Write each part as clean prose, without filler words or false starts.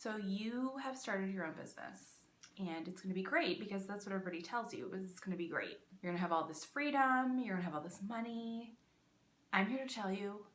So you have started your own business and it's going to be great because that's what everybody tells you, is it's going to be great. You're going to have all this freedom, you're going to have all this money. I'm here to tell you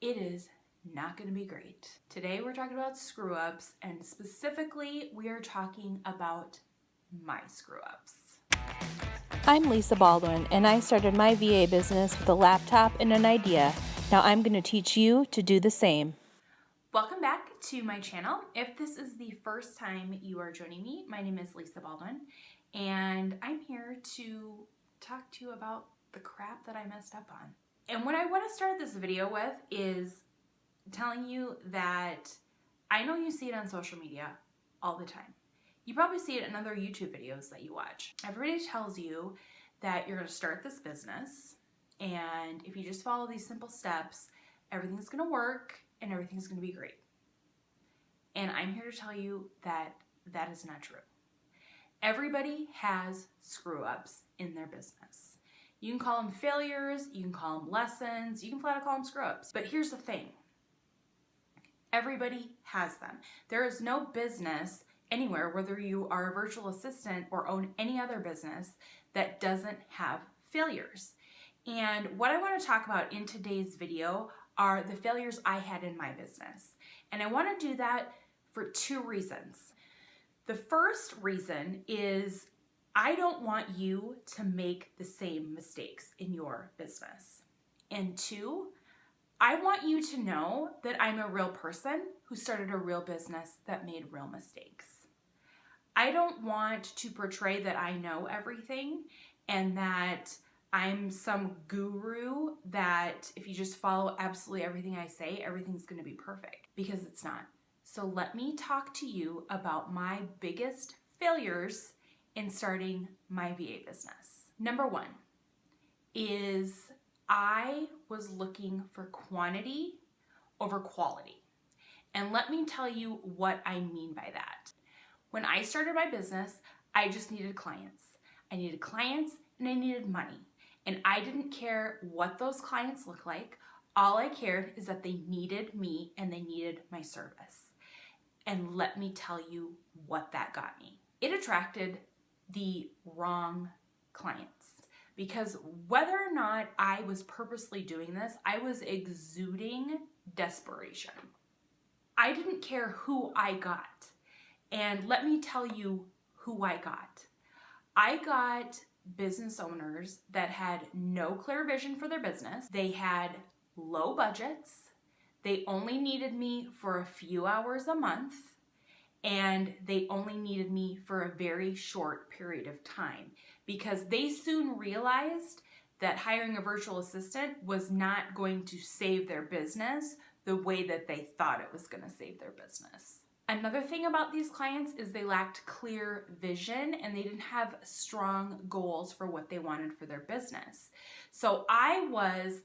it is not going to be great. Today we're talking about screw ups, and specifically we are talking about my screw ups. I'm Lisa Baldwin, and I started my VA business with a laptop and an idea. Now I'm going to teach you to do the same. Welcome back to my channel. If this is the first time you are joining me, my name is Lisa Baldwin, and I'm here to talk to you about the crap that I messed up on. And what I want to start this video with is telling you that I know you see it on social media all the time. You probably see it in other YouTube videos that you watch. Everybody tells you that you're going to start this business, and if you just follow these simple steps, everything's going to work and everything's going to be great. And I'm here to tell you that that is not true. Everybody has screw ups in their business. You can call them failures, you can call them lessons, you can flat out call them screw ups. But here's the thing. Everybody has them. There is no business anywhere, whether you are a virtual assistant or own any other business, that doesn't have failures. And what I want to talk about in today's video are the failures I had in my business. And I want to do that for two reasons. The first reason is I don't want you to make the same mistakes in your business. And two, I want you to know that I'm a real person who started a real business that made real mistakes. I don't want to portray that I know everything and that I'm some guru that if you just follow absolutely everything I say, everything's going to be perfect, because it's not. So let me talk to you about my biggest failures in starting my VA business. Number one is I was looking for quantity over quality. And let me tell you what I mean by that. When I started my business, I just needed clients. I needed clients and I needed money. And I didn't care what those clients looked like. All I cared is that they needed me and they needed my service. And let me tell you what that got me. It attracted the wrong clients, because whether or not I was purposely doing this, I was exuding desperation. I didn't care who I got. And let me tell you who I got. I got business owners that had no clear vision for their business. They had low budgets. They only needed me for a few hours a month, and they only needed me for a very short period of time, because they soon realized that hiring a virtual assistant was not going to save their business the way that they thought it was going to save their business. Another thing about these clients is they lacked clear vision and they didn't have strong goals for what they wanted for their business. So I was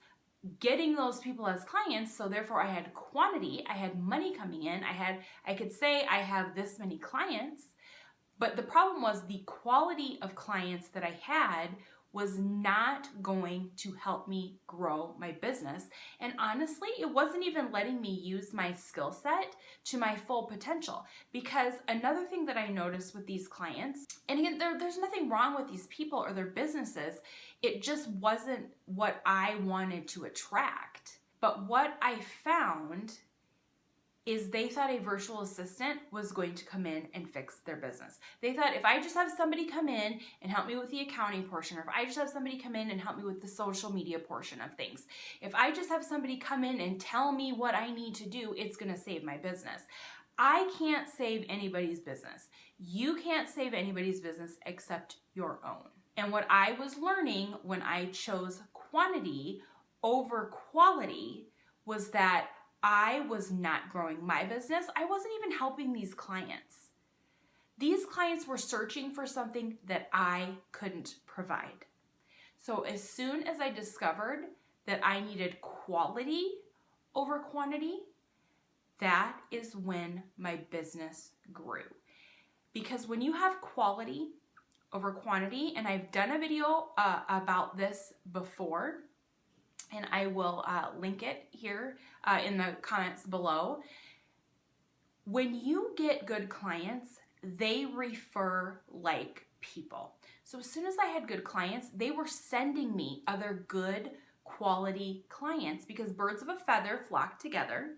getting those people as clients, so therefore I had quantity, I had money coming in, I could say I have this many clients, but the problem was the quality of clients that I had was not going to help me grow my business. And honestly, it wasn't even letting me use my skill set to my full potential. Because another thing that I noticed with these clients, and again, there's nothing wrong with these people or their businesses, it just wasn't what I wanted to attract. But what I found is they thought a virtual assistant was going to come in and fix their business. They thought if I just have somebody come in and help me with the accounting portion, or if I just have somebody come in and help me with the social media portion of things, if I just have somebody come in and tell me what I need to do, it's gonna save my business. I can't save anybody's business. You can't save anybody's business except your own. And what I was learning when I chose quantity over quality was that I was not growing my business. I wasn't even helping these clients. These clients were searching for something that I couldn't provide. So as soon as I discovered that I needed quality over quantity, that is when my business grew. Because when you have quality over quantity, and I've done a video about this before, and I will link it here in the comments below. When you get good clients, they refer like people. So as soon as I had good clients, they were sending me other good quality clients because birds of a feather flock together.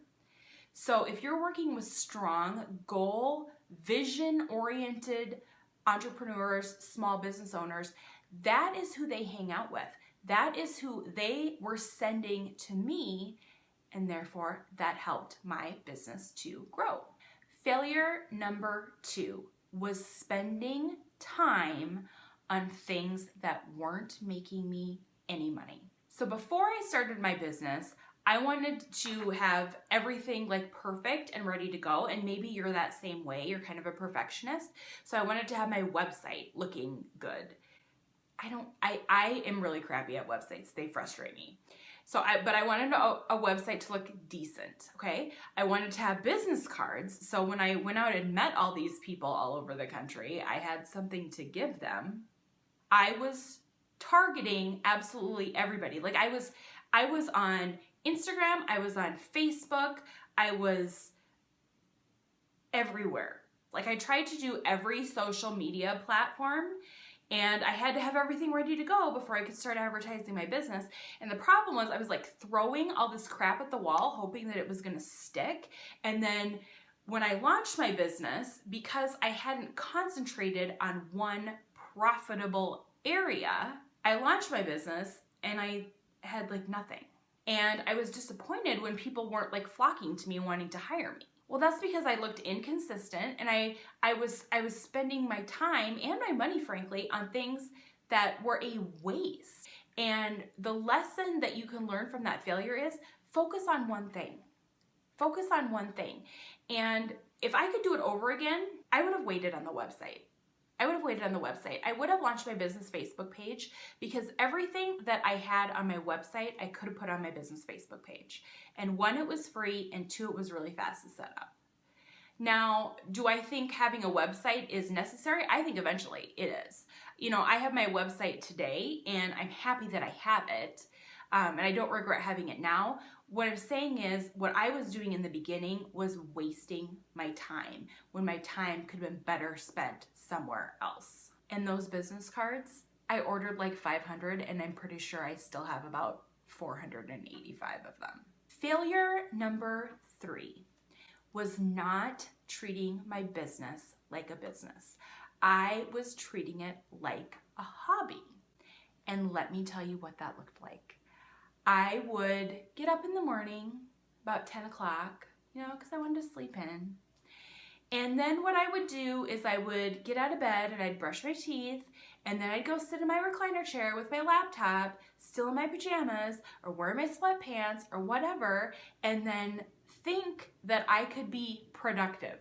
So if you're working with strong, goal, vision-oriented entrepreneurs, small business owners, that is who they hang out with. That is who they were sending to me, and therefore that helped my business to grow. Failure number 2 was spending time on things that weren't making me any money. So before I started my business, I wanted to have everything like perfect and ready to go. And maybe you're that same way. You're kind of a perfectionist. So I wanted to have my website looking good. I am really crappy at websites. They frustrate me. But I wanted a website to look decent, okay? I wanted to have business cards. So when I went out and met all these people all over the country, I had something to give them. I was targeting absolutely everybody. Like I was on Instagram, I was on Facebook, I was everywhere. Like I tried to do every social media platform, and I had to have everything ready to go before I could start advertising my business. And the problem was I was like throwing all this crap at the wall, hoping that it was gonna stick. And then when I launched my business, because I hadn't concentrated on one profitable area, I launched my business and I had like nothing. And I was disappointed when people weren't like flocking to me and wanting to hire me. Well, that's because I looked inconsistent, and I was spending my time and my money, frankly, on things that were a waste. And the lesson that you can learn from that failure is focus on one thing. Focus on one thing. And if I could do it over again, I would have waited on the website. I would have launched my business Facebook page, because everything that I had on my website, I could have put on my business Facebook page. And 1, it was free, and 2, it was really fast to set up. Now, do I think having a website is necessary? I think eventually it is. You know, I have my website today, and I'm happy that I have it, and I don't regret having it now. What I'm saying is, what I was doing in the beginning was wasting my time, when my time could have been better spent somewhere else. And those business cards, I ordered like 500, and I'm pretty sure I still have about 485 of them. Failure number 3 was not treating my business like a business. I was treating it like a hobby. And let me tell you what that looked like. I would get up in the morning about 10 o'clock, because I wanted to sleep in. And then what I would do is I would get out of bed and I'd brush my teeth, and then I'd go sit in my recliner chair with my laptop, still in my pajamas, or wear my sweatpants or whatever, and then think that I could be productive.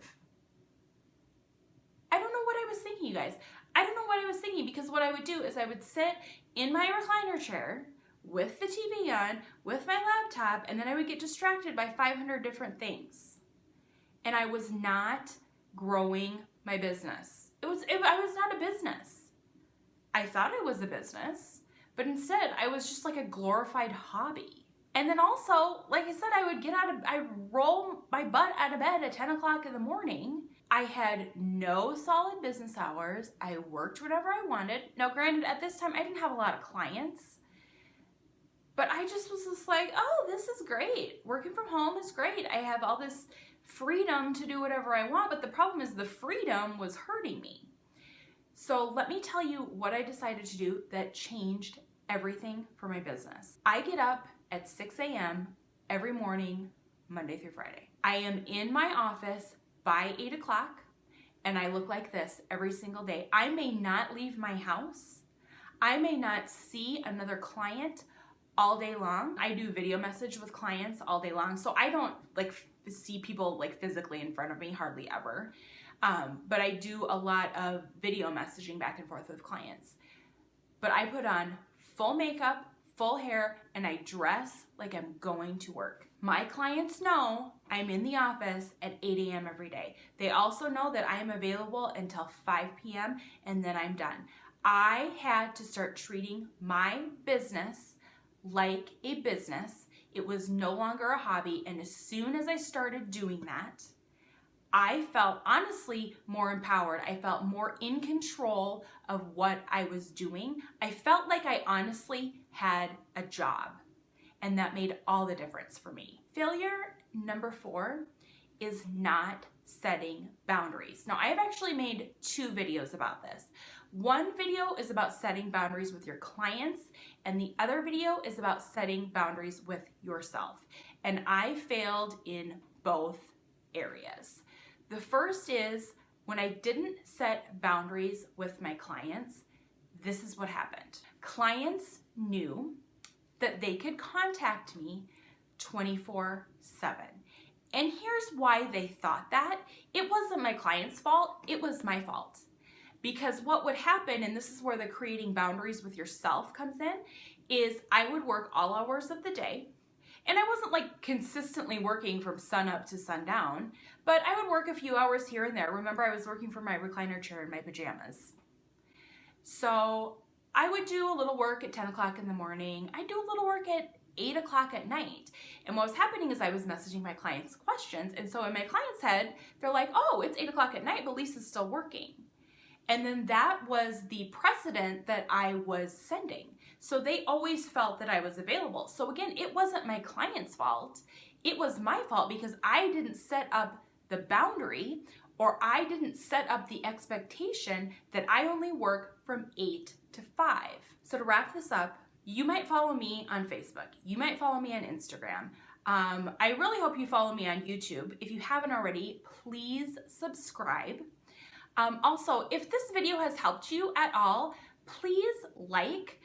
I don't know what I was thinking, you guys. I don't know what I was thinking, because what I would do is I would sit in my recliner chair with the TV on, with my laptop, and then I would get distracted by 500 different things. And I was not growing my business. I was not a business. I thought it was a business, but instead I was just like a glorified hobby. And then also, like I said, I'd roll my butt out of bed at 10 o'clock in the morning. I had no solid business hours. I worked whenever I wanted. Now, granted, at this time, I didn't have a lot of clients, but I just was just like, oh, this is great. Working from home is great. I have all this freedom to do whatever I want, but the problem is the freedom was hurting me. So let me tell you what I decided to do that changed everything for my business. I get up at 6 a.m. every morning, Monday through Friday. I am in my office by 8 o'clock, and I look like this every single day. I may not leave my house. I may not see another client all day long. I do video message with clients all day long, so I don't see people physically in front of me, hardly ever. But I do a lot of video messaging back and forth with clients. But I put on full makeup, full hair, and I dress like I'm going to work. My clients know I'm in the office at 8 a.m. every day. They also know that I am available until 5 p.m. and then I'm done. I had to start treating my business like a business. It was no longer a hobby, and as soon as I started doing that, I felt honestly more empowered. I felt more in control of what I was doing. I felt like I honestly had a job, and that made all the difference for me. Failure number 4 is not setting boundaries. Now, I have actually made 2 videos about this. One video is about setting boundaries with your clients, and the other video is about setting boundaries with yourself. And I failed in both areas. The first is when I didn't set boundaries with my clients, this is what happened. Clients knew that they could contact me 24/7. And here's why they thought that. It wasn't my client's fault, it was my fault. Because what would happen, and this is where the creating boundaries with yourself comes in, is I would work all hours of the day. And I wasn't like consistently working from sun up to sundown, but I would work a few hours here and there. Remember, I was working from my recliner chair in my pajamas. So I would do a little work at 10 o'clock in the morning. I'd do a little work at 8 o'clock at night. And what was happening is I was messaging my clients questions. And so in my client's head, they're like, oh, it's 8 o'clock at night, but Lisa's still working. And then that was the precedent that I was sending. So they always felt that I was available. So again, it wasn't my client's fault. It was my fault because I didn't set up the boundary, or I didn't set up the expectation that I only work from 8 to 5. So to wrap this up, you might follow me on Facebook. You might follow me on Instagram. I really hope you follow me on YouTube. If you haven't already, please subscribe. Also, if this video has helped you at all, please like,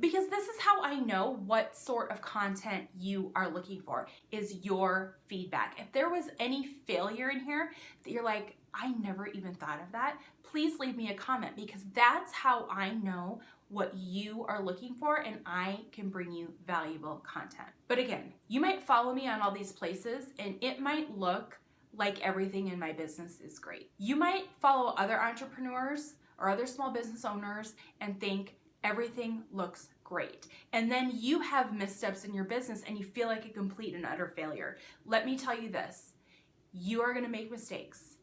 because this is how I know what sort of content you are looking for, is your feedback. If there was any failure in here that you're like, I never even thought of that, please leave me a comment, because that's how I know what you are looking for and I can bring you valuable content. But again, you might follow me on all these places and it might look like everything in my business is great. You might follow other entrepreneurs or other small business owners and think everything looks great. And then you have missteps in your business and you feel like a complete and utter failure. Let me tell you this, you are gonna make mistakes.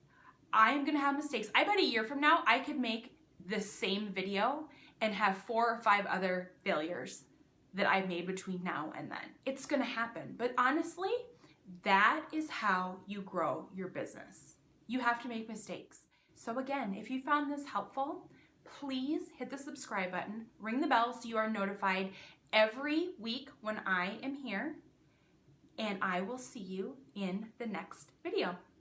I'm gonna have mistakes. I bet a year from now, I could make the same video and have 4 or 5 other failures that I've made between now and then. It's gonna happen, but honestly, that is how you grow your business. You have to make mistakes. So again, if you found this helpful, please hit the subscribe button, ring the bell so you are notified every week when I am here, and I will see you in the next video.